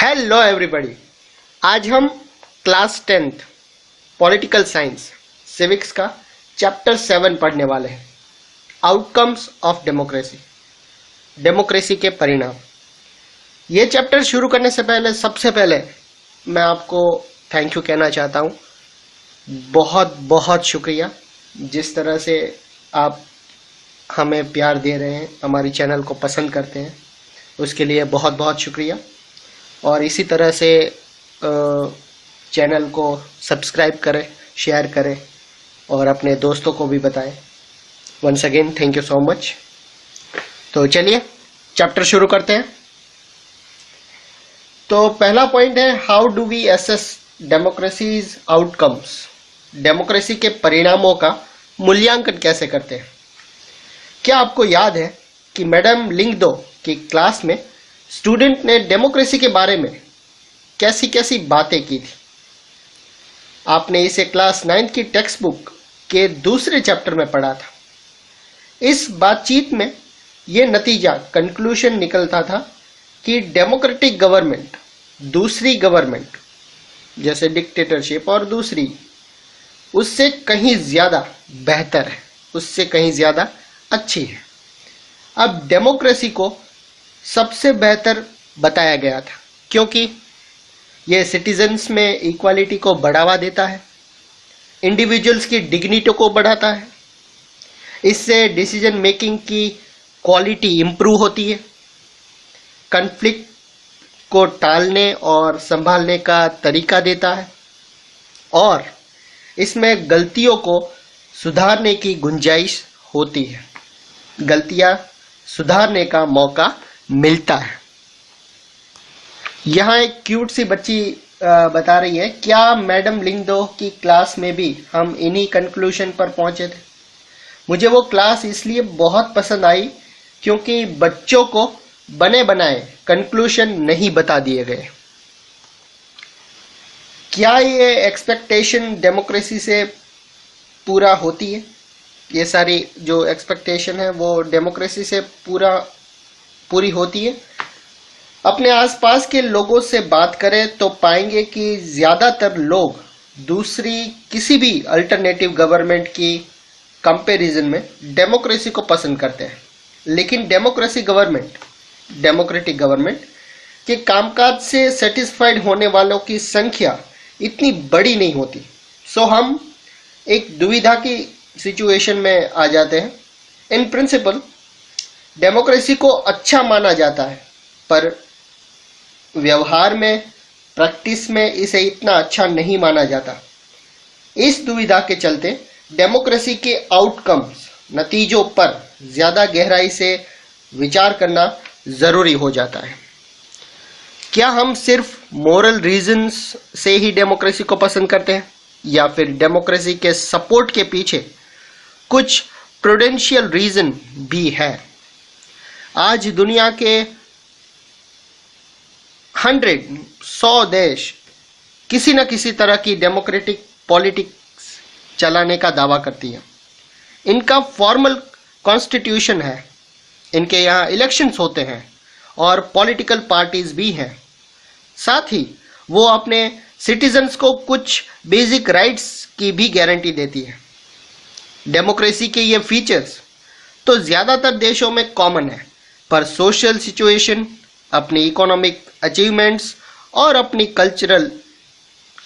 Hello everybody. आज हम class 10th political science civics का चैप्टर 7 पढ़ने वाले हैं। आउटकम्स ऑफ डेमोक्रेसी, डेमोक्रेसी के परिणाम। ये चैप्टर शुरू करने से पहले सबसे पहले मैं आपको थैंक यू कहना चाहता हूँ। बहुत बहुत शुक्रिया जिस तरह से आप हमें प्यार दे रहे हैं, हमारी चैनल को पसंद करते हैं, उसके लिए बहुत बहुत शुक्रिया। और इसी तरह से चैनल को सब्सक्राइब करें, शेयर करें और अपने दोस्तों को भी बताएं। Once again thank you so much. तो चलिए चैप्टर शुरू करते हैं। तो पहला पॉइंट है, how do we assess democracies outcomes. Democracy के परिणामों का मूल्यांकन कैसे करते हैं। क्या आपको याद है कि मैडम लिंगदो की क्लास में स्टूडेंट ने डेमोक्रेसी के बारे में कैसी कैसी बातें की थी। आपने इसे क्लास 9 की टेक्स्ट बुक के दूसरे चैप्टर में पढ़ा था। इस बातचीत में यह नतीजा कंक्लूजन निकलता था कि डेमोक्रेटिक गवर्नमेंट दूसरी गवर्नमेंट जैसे डिक्टेटरशिप और दूसरी उससे कहीं ज्यादा बेहतर है, उससे कहीं ज्यादा अच्छी है। अब डेमोक्रेसी को सबसे बेहतर बताया गया था क्योंकि यह सिटीजन्स में इक्वालिटी को बढ़ावा देता है, इंडिविजुअल्स की डिग्निटी को बढ़ाता है, इससे डिसीजन मेकिंग की क्वालिटी इंप्रूव होती है, कॉन्फ्लिक्ट को टालने और संभालने का तरीका देता है और इसमें गलतियों को सुधारने की गुंजाइश होती है, गलतियां सुधारने का मौका मिलता है। यहाँ एक क्यूट सी बच्ची बता रही है, क्या मैडम लिंगदो की क्लास में भी हम इन्हीं कंक्लूजन पर पहुंचे थे। मुझे वो क्लास इसलिए बहुत पसंद आई क्योंकि बच्चों को बने बनाए कंक्लूजन नहीं बता दिए गए। क्या ये एक्सपेक्टेशन डेमोक्रेसी से पूरा होती है। ये सारी जो एक्सपेक्टेशन है वो डेमोक्रेसी से पूरी होती है। अपने आसपास के लोगों से बात करें तो पाएंगे कि ज्यादातर लोग दूसरी किसी भी अल्टरनेटिव गवर्नमेंट की कंपैरिजन में डेमोक्रेसी को पसंद करते हैं। लेकिन डेमोक्रेटिक गवर्नमेंट के कामकाज से सेटिस्फाइड होने वालों की संख्या इतनी बड़ी नहीं होती। सो हम एक दुविधा की सिचुएशन में आ जाते हैं। इन प्रिंसिपल डेमोक्रेसी को अच्छा माना जाता है पर व्यवहार में, प्रैक्टिस में इसे इतना अच्छा नहीं माना जाता। इस दुविधा के चलते डेमोक्रेसी के आउटकम्स, नतीजों पर ज्यादा गहराई से विचार करना जरूरी हो जाता है। क्या हम सिर्फ मोरल रीजंस से ही डेमोक्रेसी को पसंद करते हैं या फिर डेमोक्रेसी के सपोर्ट के पीछे कुछ प्रूडेंशियल रीजन भी है। आज दुनिया के 100 देश किसी न किसी तरह की डेमोक्रेटिक पॉलिटिक्स चलाने का दावा करती हैं। इनका फॉर्मल कॉन्स्टिट्यूशन है, इनके यहाँ इलेक्शंस होते हैं और पॉलिटिकल पार्टीज भी हैं। साथ ही वो अपने सिटीजन्स को कुछ बेसिक राइट्स की भी गारंटी देती है। डेमोक्रेसी के ये फीचर्स तो ज्यादातर देशों में कॉमन है पर सोशल सिचुएशन, अपनी इकोनॉमिक अचीवमेंट्स और अपनी कल्चरल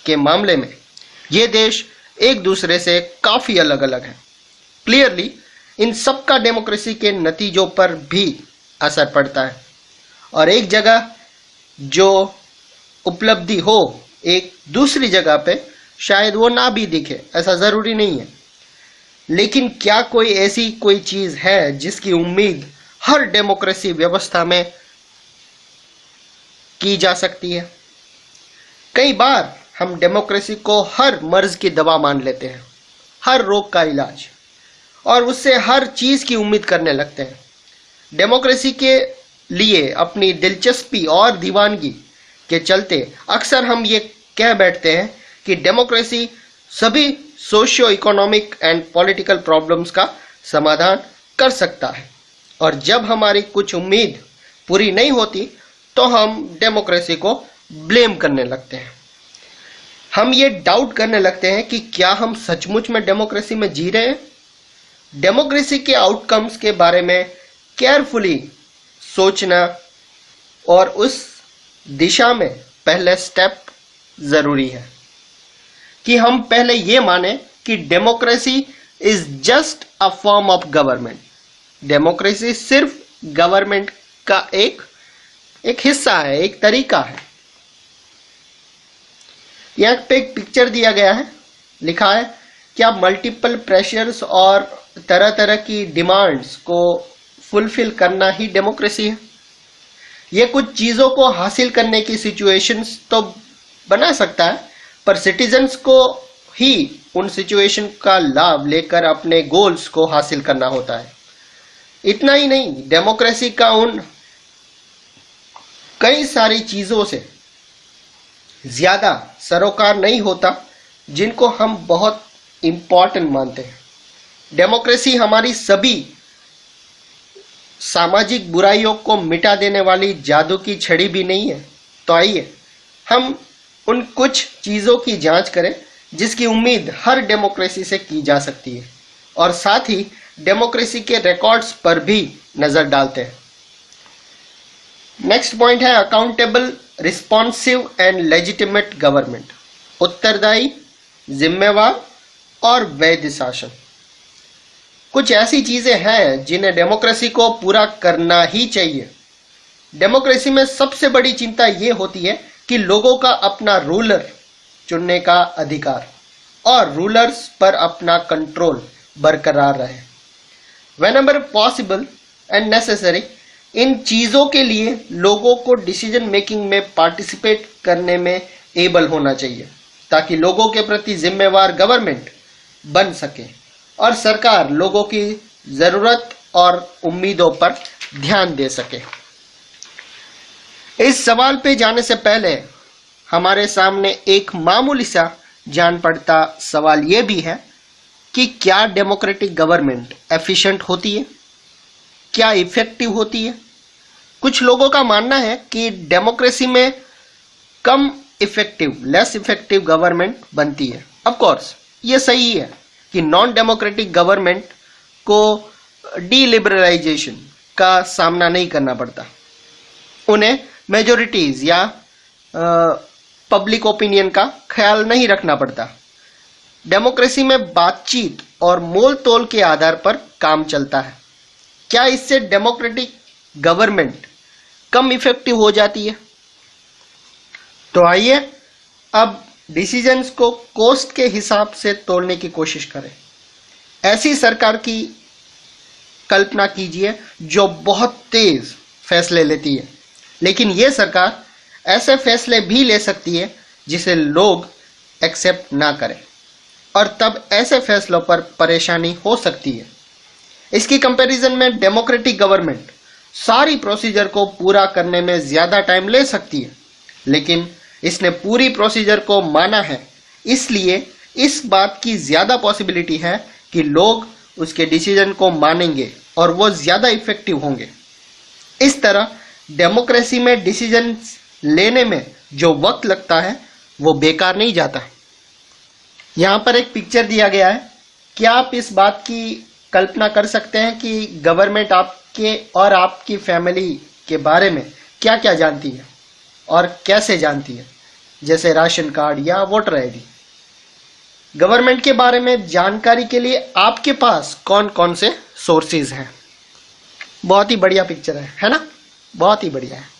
के मामले में ये देश एक दूसरे से काफी अलग अलग हैं। क्लियरली इन सब का डेमोक्रेसी के नतीजों पर भी असर पड़ता है और एक जगह जो उपलब्धि हो एक दूसरी जगह पे शायद वो ना भी दिखे, ऐसा जरूरी नहीं है। लेकिन क्या कोई ऐसी कोई चीज है जिसकी उम्मीद हर डेमोक्रेसी व्यवस्था में की जा सकती है। कई बार हम डेमोक्रेसी को हर मर्ज की दवा मान लेते हैं, हर रोग का इलाज, और उससे हर चीज की उम्मीद करने लगते हैं। डेमोक्रेसी के लिए अपनी दिलचस्पी और दीवानगी के चलते अक्सर हम ये कह बैठते हैं कि डेमोक्रेसी सभी socio economic and political problems का समाधान कर सकता है और जब हमारी कुछ उम्मीद पूरी नहीं होती तो हम डेमोक्रेसी को ब्लेम करने लगते हैं। हम ये डाउट करने लगते हैं कि क्या हम सचमुच में डेमोक्रेसी में जी रहे हैं। डेमोक्रेसी के आउटकम्स के बारे में केयरफुली सोचना और उस दिशा में पहले स्टेप जरूरी है कि हम पहले ये माने कि democracy is just a form of government. Democracy सिर्फ गवर्नमेंट का एक हिस्सा है, एक तरीका है। यहाँ पे एक पिक्चर दिया गया है, लिखा है क्या मल्टीपल प्रेशर्स और तरह तरह की डिमांड्स को फुलफिल करना ही डेमोक्रेसी है। ये कुछ चीजों को हासिल करने की सिचुएशंस तो बना सकता है, पर सिटीजन्स को ही उन सिचुएशन का लाभ लेकर अपने गोल्स को हासिल करना होता है। इतना ही नहीं, डेमोक्रेसी का उन कई सारी चीजों से ज्यादा सरोकार नहीं होता जिनको हम बहुत इंपॉर्टेंट मानते हैं। डेमोक्रेसी हमारी सभी सामाजिक बुराइयों को मिटा देने वाली जादू की छड़ी भी नहीं है। तो आइए हम उन कुछ चीजों की जांच करें जिसकी उम्मीद हर डेमोक्रेसी से की जा सकती है, और साथ ही डेमोक्रेसी के रिकॉर्ड्स पर भी नजर डालते हैं। नेक्स्ट पॉइंट है accountable, responsive and legitimate government. उत्तरदायी, जिम्मेवार और वैध शासन कुछ ऐसी चीजें हैं जिन्हें डेमोक्रेसी को पूरा करना ही चाहिए। डेमोक्रेसी में सबसे बड़ी चिंता यह होती है कि लोगों का अपना रूलर चुनने का अधिकार और रूलर्स पर अपना कंट्रोल बरकरार रहे। Whenever possible and necessary, इन चीजों के लिए लोगों को डिसीजन मेकिंग में पार्टिसिपेट करने में एबल होना चाहिए ताकि लोगों के प्रति जिम्मेवार गवर्नमेंट बन सके और सरकार लोगों की जरूरत और उम्मीदों पर ध्यान दे सके। इस सवाल पे जाने से पहले हमारे सामने एक मामूली सा जान पड़ता सवाल यह भी है कि क्या डेमोक्रेटिक गवर्नमेंट एफिशिएंट होती है, क्या इफेक्टिव होती है। कुछ लोगों का मानना है कि डेमोक्रेसी में कम इफेक्टिव, लेस इफेक्टिव गवर्नमेंट बनती है। ऑफ कोर्स ये सही है कि नॉन डेमोक्रेटिक गवर्नमेंट को डीलिबरलाइजेशन का सामना नहीं करना पड़ता, उन्हें मेजोरिटीज या पब्लिक ओपिनियन का ख्याल नहीं रखना पड़ता। डेमोक्रेसी में बातचीत और मोल तोल के आधार पर काम चलता है। क्या इससे डेमोक्रेटिक गवर्नमेंट कम इफेक्टिव हो जाती है? तो आइए अब डिसीजंस को कॉस्ट के हिसाब से तोड़ने की कोशिश करें। ऐसी सरकार की कल्पना कीजिए जो बहुत तेज फैसले लेती है, लेकिन यह सरकार ऐसे फैसले भी ले सकती है जिसे लोग एक्सेप्ट ना करें, और तब ऐसे फैसलों पर परेशानी हो सकती है। इसकी कंपैरिजन में डेमोक्रेटिक गवर्नमेंट सारी प्रोसीजर को पूरा करने में ज्यादा टाइम ले सकती है, लेकिन इसने पूरी प्रोसीजर को माना है, इसलिए इस बात की ज्यादा पॉसिबिलिटी है कि लोग उसके डिसीजन को मानेंगे और वो ज्यादा इफेक्टिव होंगे। इस तरह डेमोक्रेसी में डिसीजन लेने में जो वक्त लगता है वो बेकार नहीं जाता। यहाँ पर एक पिक्चर दिया गया है। क्या आप इस बात की कल्पना कर सकते हैं कि गवर्नमेंट आपके और आपकी फैमिली के बारे में क्या क्या जानती है और कैसे जानती है, जैसे राशन कार्ड या वोटर आईडी। गवर्नमेंट के बारे में जानकारी के लिए आपके पास कौन कौन से सोर्सेज हैं? बहुत ही बढ़िया पिक्चर है ना? बहुत ही बढ़िया है।